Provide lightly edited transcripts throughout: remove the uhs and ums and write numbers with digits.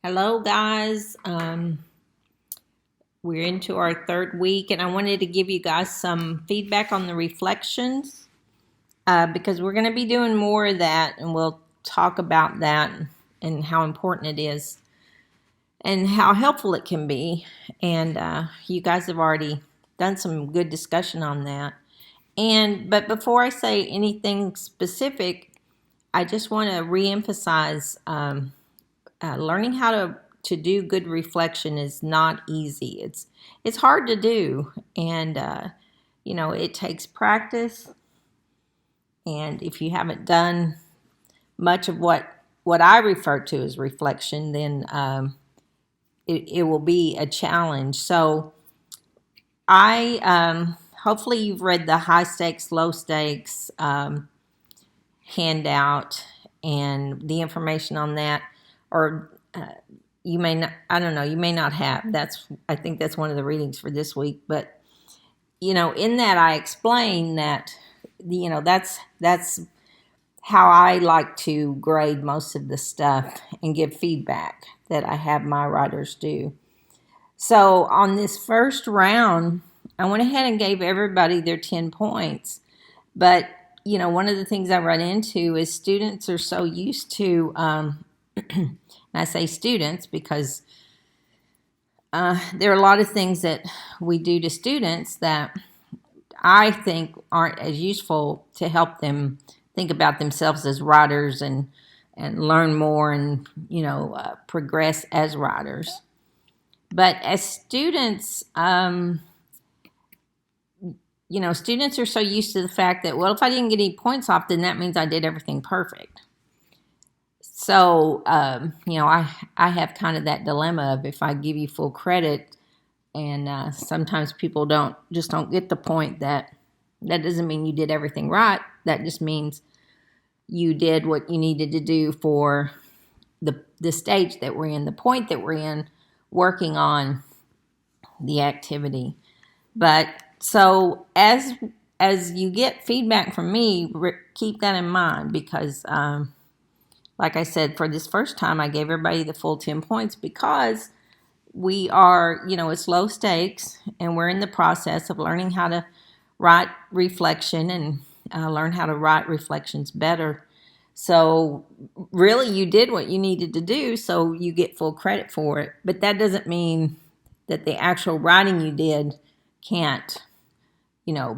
Hello, guys. We're into our third week, and I wanted to give you guys some feedback on the reflections because we're going to be doing more of that, and we'll talk about that and how important it is and how helpful it can be. And you guys have already done some good discussion on that. But before I say anything specific, I just want to reemphasize learning how to do good reflection is not easy. It's hard to do, and it takes practice. And if you haven't done much of what I refer to as reflection, then it will be a challenge. So I hopefully you've read the high stakes, low stakes handout and the information on that, or you may not, I don't know, you may not have. I think that's one of the readings for this week. But, in that I explain that, that's how I like to grade most of the stuff and give feedback that I have my writers do. So on this first round, I went ahead and gave everybody their 10 points. But, one of the things I run into is students are so used to, and I say students because there are a lot of things that we do to students that I think aren't as useful to help them think about themselves as writers and learn more and progress as writers. But as students, students are so used to the fact that, well, if I didn't get any points off, then that means I did everything perfect. So, I have kind of that dilemma of if I give you full credit, and sometimes people don't get the point that doesn't mean you did everything right. That just means you did what you needed to do for the stage that we're in, the point that we're in, working on the activity. But so as you get feedback from me, keep that in mind because, like I said, for this first time, I gave everybody the full 10 points because we are, it's low stakes and we're in the process of learning how to write reflection and learn how to write reflections better. So really you did what you needed to do, so you get full credit for it. But that doesn't mean that the actual writing you did can't,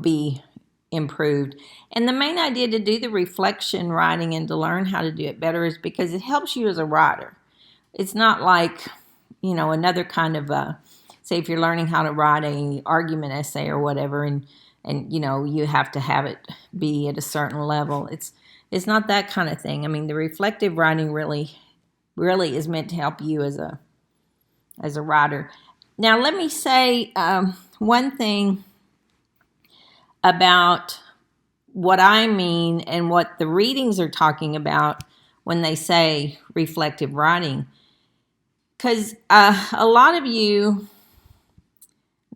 be improved. And the main idea to do the reflection writing and to learn how to do it better is because it helps you as a writer. It's not like, another kind of, say if you're learning how to write a argument essay or whatever, and you have to have it be at a certain level. It's not that kind of thing. I mean, the reflective writing really is meant to help you as a writer. Now, let me say one thing about what I mean and what the readings are talking about when they say reflective writing. Because a lot of you,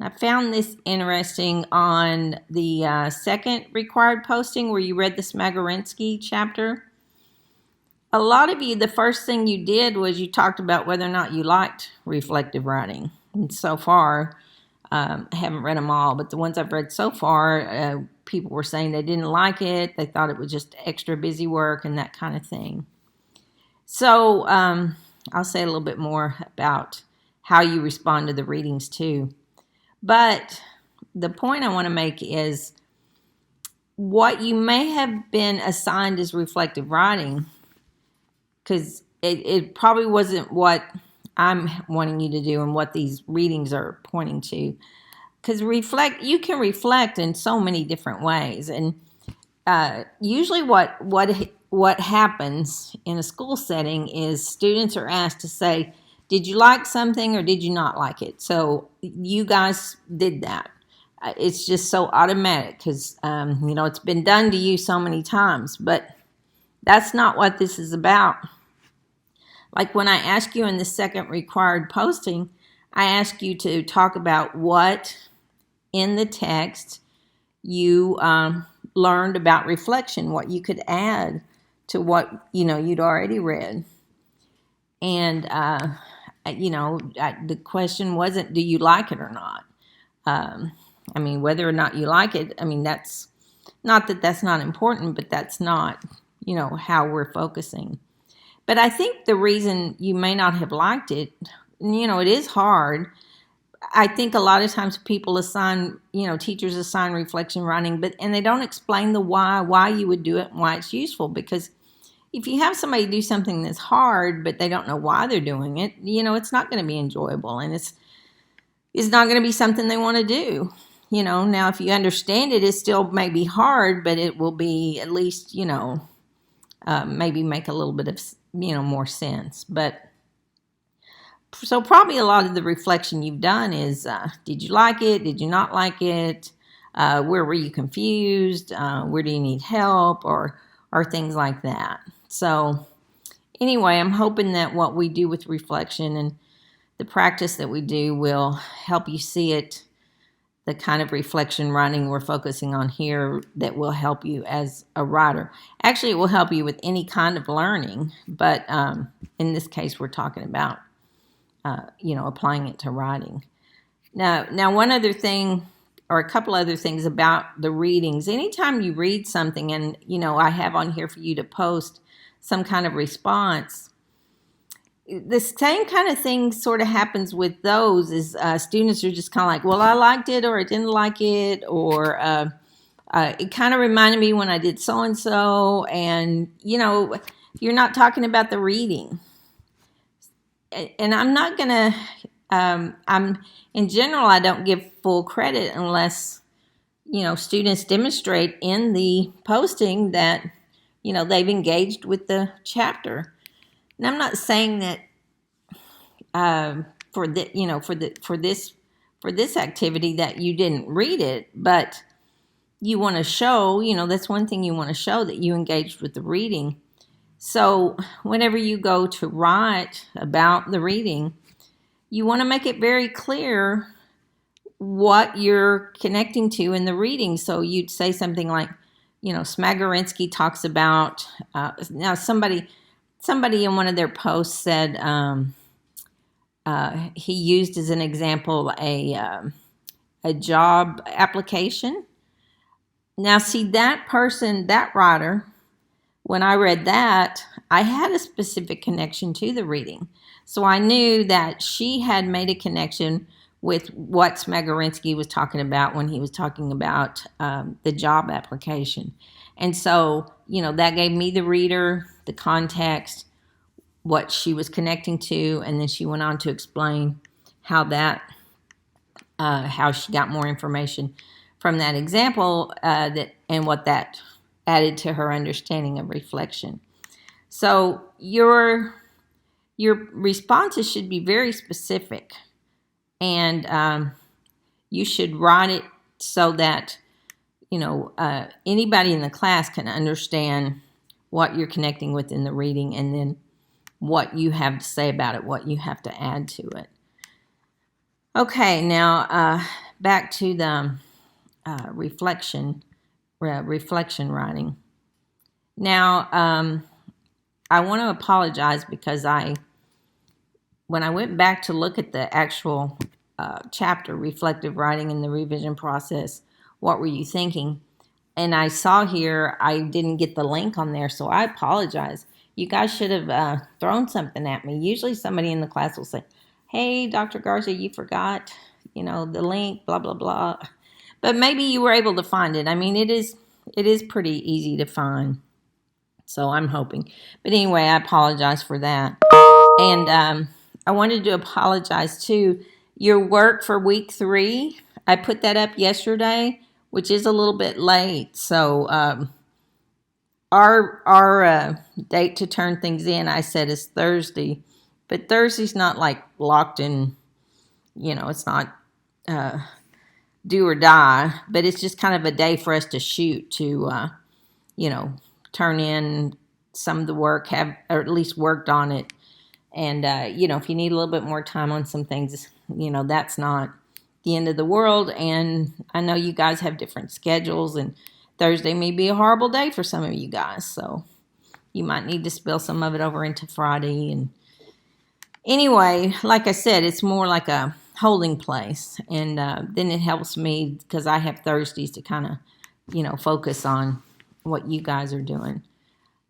I found this interesting on the second required posting where you read the Smagorinsky chapter. A lot of you, the first thing you did was you talked about whether or not you liked reflective writing. And so far, I haven't read them all, but the ones I've read so far, people were saying they didn't like it. They thought it was just extra busy work and that kind of thing. So I'll say a little bit more about how you respond to the readings too. But the point I want to make is what you may have been assigned as reflective writing, because it probably wasn't what I'm wanting you to do and what these readings are pointing to. Because you can reflect in so many different ways. And usually what happens in a school setting is students are asked to say, did you like something or did you not like it? So you guys did that. It's just so automatic because, it's been done to you so many times. But that's not what this is about. Like when I ask you in the second required posting, I ask you to talk about what in the text you learned about reflection, what you could add to what you'd already read. And the question wasn't, do you like it or not? Whether or not you like it, that's not that that's not important, but that's not, how we're focusing. But I think the reason you may not have liked it, it is hard. I think a lot of times people assign, teachers assign reflection writing, and they don't explain the why you would do it and why it's useful. Because if you have somebody do something that's hard, but they don't know why they're doing it, it's not going to be enjoyable, and it's not going to be something they want to do. Now if you understand it, it still may be hard, but it will be at least, maybe make a little bit of, more sense. But so probably a lot of the reflection you've done is, did you like it? Did you not like it? Where were you confused? Where do you need help? Or things like that. So anyway, I'm hoping that what we do with reflection and the practice that we do will help you see it, the kind of reflection writing we're focusing on here, that will help you as a writer. Actually, it will help you with any kind of learning, but in this case, we're talking about, applying it to writing. Now, one other thing, or a couple other things about the readings. Anytime you read something, and, I have on here for you to post some kind of response, the same kind of thing sort of happens with those. Is students are just kind of like, well, I liked it, or I didn't like it, or it kind of reminded me when I did so-and-so, and, you're not talking about the reading. And I'm not going to, in general, I don't give full credit unless, students demonstrate in the posting that, they've engaged with the chapter. And I'm not saying that for this activity that you didn't read it, but you want to show, that's one thing you want to show, that you engaged with the reading. So whenever you go to write about the reading, you want to make it very clear what you're connecting to in the reading. So you'd say something like, Smagorinsky talks about, now somebody in one of their posts said he used as an example a job application. Now, see, that person, that writer, when I read that, I had a specific connection to the reading. So I knew that she had made a connection with what Smagorinsky was talking about when he was talking about the job application. And so, that gave me, the reader, the context, what she was connecting to, and then she went on to explain how she got more information from that example, and what that added to her understanding of reflection. So your responses should be very specific, and you should write it so that anybody in the class can understand what you're connecting with in the reading, and then what you have to say about it, what you have to add to it. Okay, now back to the reflection writing. Now, I want to apologize because when I went back to look at the actual chapter, Reflective Writing in the Revision Process, What Were You Thinking? And I saw here I didn't get the link on there, so I apologize. You guys should have thrown something at me. Usually somebody in the class will say, hey, Dr. Garza, you forgot, the link, blah, blah, blah. But maybe you were able to find it. It is pretty easy to find. So I'm hoping. But anyway, I apologize for that. And I wanted to apologize too. Your work for week 3, I put that up yesterday, which is a little bit late. So our date to turn things in, I said, is Thursday. But Thursday's not like locked in, it's not do or die, but it's just kind of a day for us to shoot, to, turn in some of the work, or at least worked on it. And, if you need a little bit more time on some things, that's not the end of the world. And I know you guys have different schedules, and Thursday may be a horrible day for some of you guys. So you might need to spill some of it over into Friday. And Anyway, like I said, it's more like a holding place. And then it helps me because I have Thursdays to kind of, focus on what you guys are doing.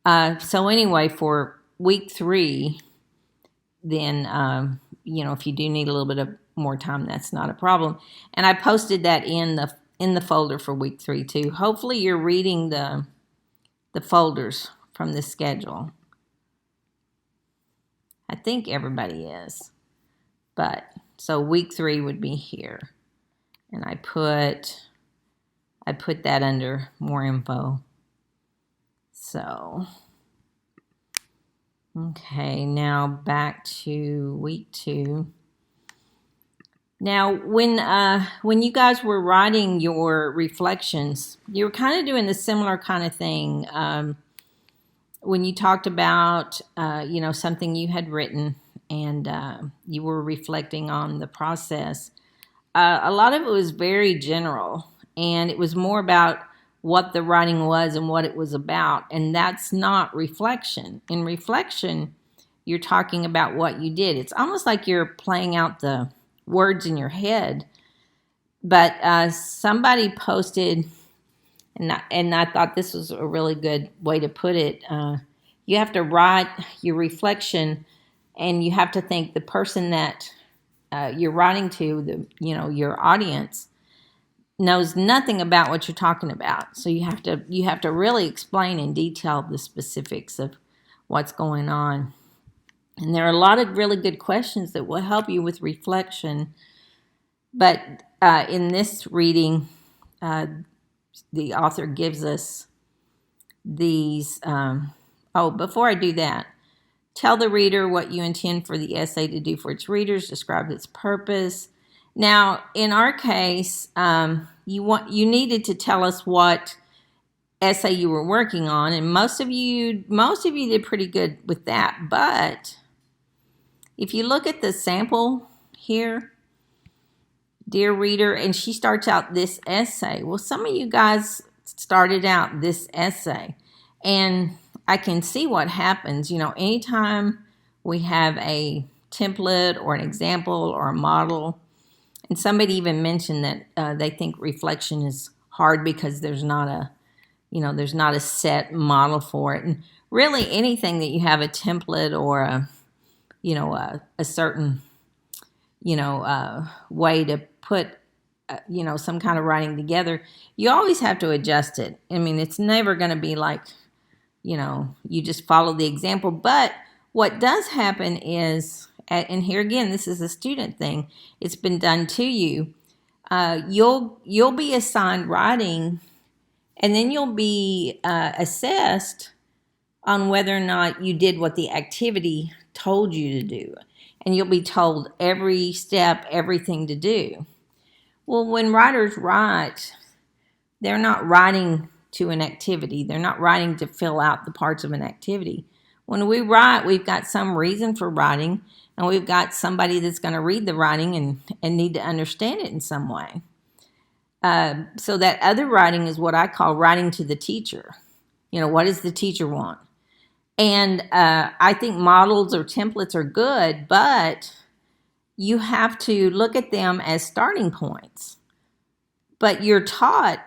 So anyway, for week 3, then, if you do need a little bit of more time, that's not a problem. And I posted that in the folder for week 3 too. Hopefully you're reading the folders from the schedule. I think everybody is. But so week 3 would be here. And I put that under more info. So okay, now back to week 2. Now, when you guys were writing your reflections, you were kind of doing the similar kind of thing. When you talked about, something you had written and you were reflecting on the process, a lot of it was very general, and it was more about what the writing was and what it was about, and that's not reflection. In reflection, you're talking about what you did. It's almost like you're playing out the words in your head. But somebody posted, and I thought this was a really good way to put it. You have to write your reflection, and you have to think the person that you're writing to, your audience, knows nothing about what you're talking about. So you have to really explain in detail the specifics of what's going on. And there are a lot of really good questions that will help you with reflection. But in this reading, the author gives us these. Before I do that, tell the reader what you intend for the essay to do for its readers. Describe its purpose. Now, in our case, you needed to tell us what essay you were working on, and most of you did pretty good with that. But if you look at the sample here, dear reader, and she starts out this essay. Well, some of you guys started out this essay, and I can see what happens. Anytime we have a template or an example or a model, and somebody even mentioned that they think reflection is hard because there's not a set model for it. And really, anything that you have a template or a certain way to put some kind of writing together, you always have to adjust it. I mean, it's never going to be like you just follow the example. But what does happen is, and here again, this is a student thing, it's been done to you. You'll be assigned writing, and then you'll be assessed on whether or not you did what the activity told you to do. And you'll be told every step, everything to do. Well, when writers write, they're not writing to an activity. They're not writing to fill out the parts of an activity. When we write, we've got some reason for writing, and we've got somebody that's going to read the writing and need to understand it in some way. So that other writing is what I call writing to the teacher. What does the teacher want? And I think models or templates are good, but you have to look at them as starting points. But you're taught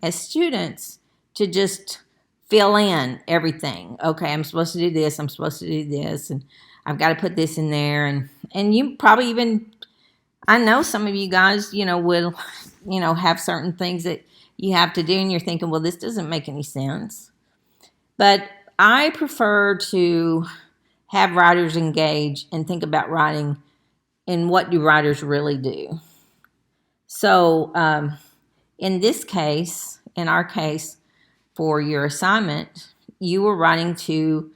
as students to just fill in everything. Okay, I'm supposed to do this, I'm supposed to do this, and I've got to put this in there. And you probably even, I know some of you guys, will, have certain things that you have to do, and you're thinking, well, this doesn't make any sense. But I prefer to have writers engage and think about writing and what do writers really do. So in this case, in our case, for your assignment, you were writing to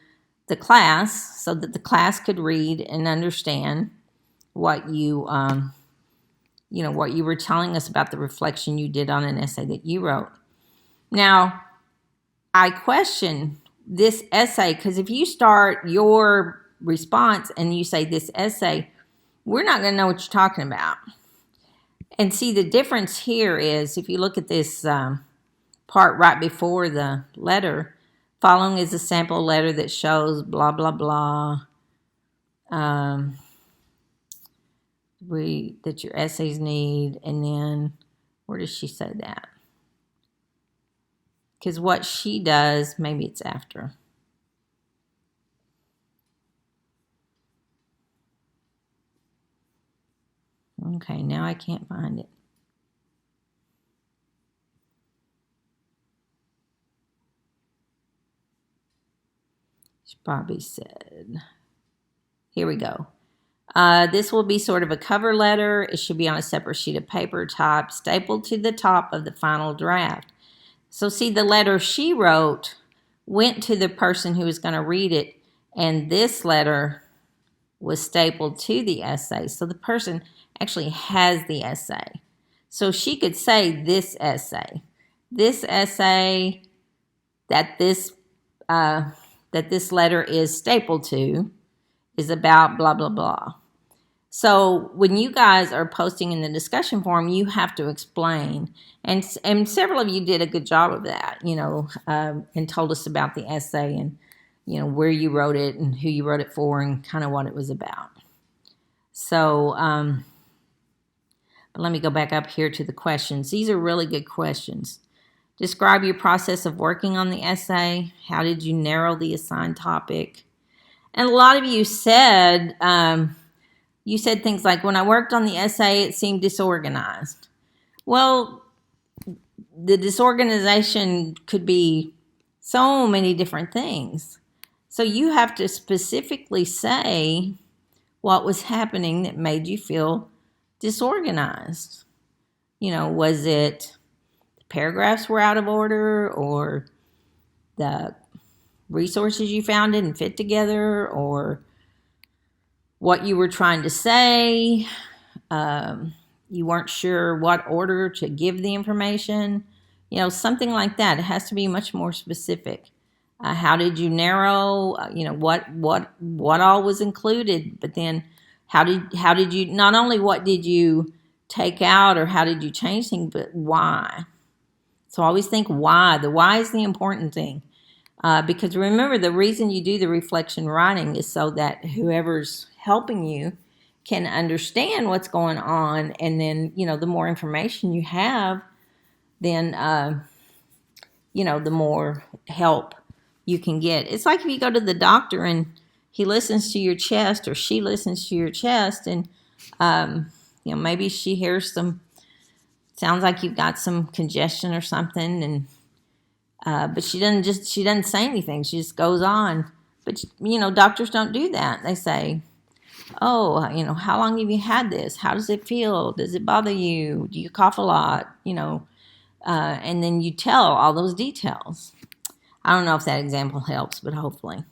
the class so that the class could read and understand what you were telling us about the reflection you did on an essay that you wrote. Now, I question this essay, because if you start your response and you say this essay, we're not going to know what you're talking about. And see, the difference here is, if you look at this part right before the letter, following is a sample letter that shows blah, blah, blah. that your essays need, and then where does she say that? Because what she does, maybe it's after. Okay, now I can't find it. She probably said, here we go. This will be sort of a cover letter. It should be on a separate sheet of paper type, stapled to the top of the final draft. So see, the letter she wrote went to the person who was going to read it, and this letter was stapled to the essay. So the person actually has the essay. So she could say this essay that this letter is stapled to is about blah, blah, blah. So when you guys are posting in the discussion forum, you have to explain. And several of you did a good job of that, and told us about the essay and, where you wrote it and who you wrote it for and kind of what it was about. So, but let me go back up here to the questions. These are really good questions. Describe your process of working on the essay. How did you narrow the assigned topic? And a lot of you said, things like, when I worked on the essay, it seemed disorganized. Well, the disorganization could be so many different things. So you have to specifically say what was happening that made you feel disorganized. Was it the paragraphs were out of order, or the resources you found didn't fit together, or what you were trying to say? You weren't sure what order to give the information, something like that. It has to be much more specific. How did you narrow, what all was included, but then how did you, not only what did you take out or how did you change things, but why? So always think why. The why is the important thing. Because remember, the reason you do the reflection writing is so that whoever's helping you can understand what's going on. And then, the more information you have, then, the more help you can get. It's like if you go to the doctor and he listens to your chest, or she listens to your chest, and, maybe she hears sounds like you've got some congestion or something, and but she doesn't say anything. She just goes on. But, doctors don't do that. They say, oh, how long have you had this? How does it feel? Does it bother you? Do you cough a lot? And then you tell all those details. I don't know if that example helps, but hopefully.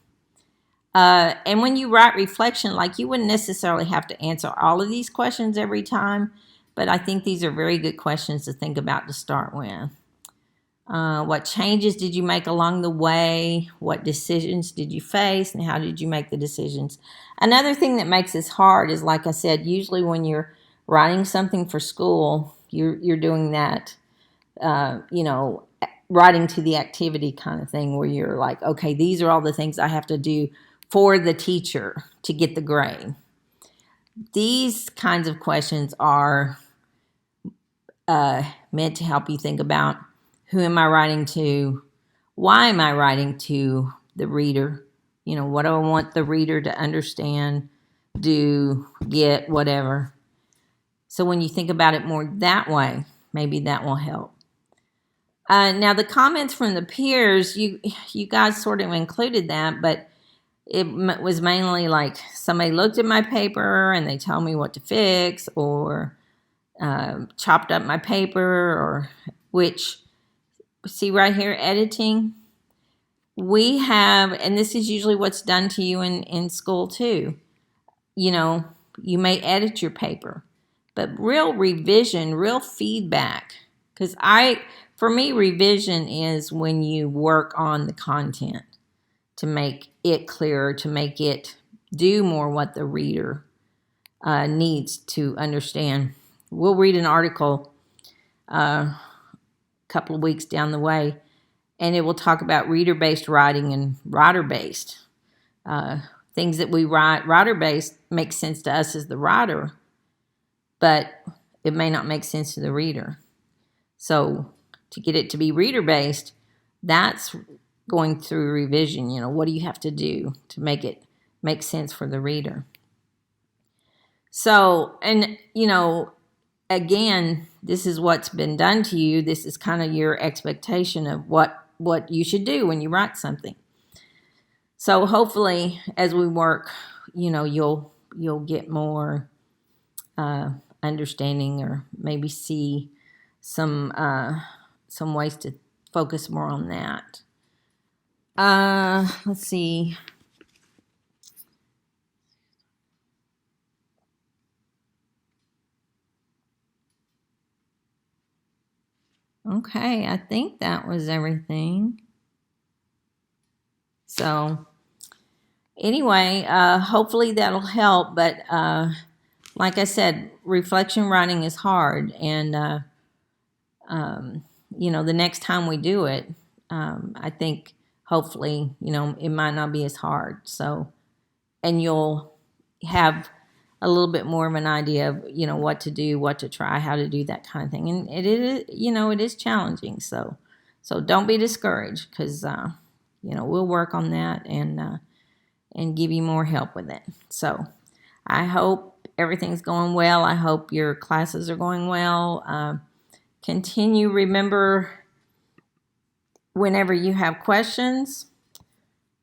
And when you write reflection, you wouldn't necessarily have to answer all of these questions every time, but I think these are very good questions to think about to start with. What changes did you make along the way? What decisions did you face, and how did you make the decisions? Another thing that makes this hard is, like I said, usually when you're writing something for school, you're doing that, writing to the activity kind of thing, where you're like, okay, these are all the things I have to do for the teacher to get the grade. These kinds of questions are meant to help you think about, who am I writing to? Why am I writing to the reader? What do I want the reader to understand, do, get, whatever. So when you think about it more that way, maybe that will help. Now, the comments from the peers, you guys sort of included that, but it was mainly like somebody looked at my paper and they tell me what to fix, or chopped up my paper, or which, see right here, editing. We have, and this is usually what's done to you in school too. You may edit your paper, but real revision, real feedback, because for me, revision is when you work on the content to make it clearer, to make it do more what the reader needs to understand. We'll read an article a couple of weeks down the way, and it will talk about reader-based writing and writer-based. Things that we write, writer-based, makes sense to us as the writer, but it may not make sense to the reader. So to get it to be reader-based, that's going through revision. What do you have to do to make it make sense for the reader? So, and, again, this is what's been done to you. This is kind of your expectation of what you should do when you write something. So hopefully, as we work, you'll get more understanding, or maybe see some ways to focus more on that. Let's see. Okay, I think that was everything. So anyway, hopefully that'll help. But like I said, reflection writing is hard. And, the next time we do it, I think hopefully, it might not be as hard. So, and you'll have a little bit more of an idea of, what to do, what to try, how to do that kind of thing. And it is, it is challenging. So don't be discouraged, because, we'll work on that and give you more help with it. So I hope everything's going well. I hope your classes are going well. Remember, whenever you have questions,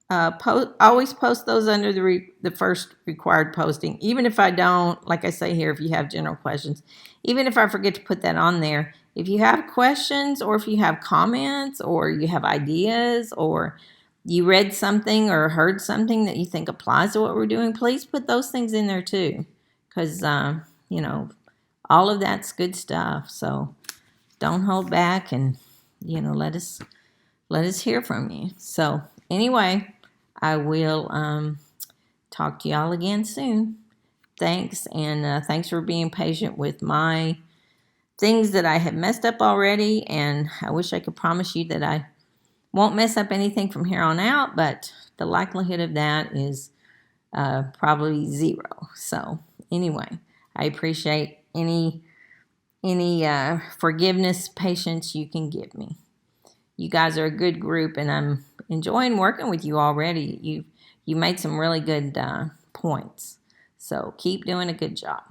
always post those under the first required posting. Even if I don't, like I say here, if you have general questions, even if I forget to put that on there, if you have questions, or if you have comments, or you have ideas, or you read something or heard something that you think applies to what we're doing, please put those things in there too, because all of that's good stuff. So don't hold back, and let us hear from you. So anyway, I will talk to y'all again soon. Thanks, and thanks for being patient with my things that I have messed up already, and I wish I could promise you that I won't mess up anything from here on out, but the likelihood of that is probably zero. So anyway, I appreciate any forgiveness, patience you can give me. You guys are a good group, and I'm enjoying working with you already. You made some really good points. So keep doing a good job.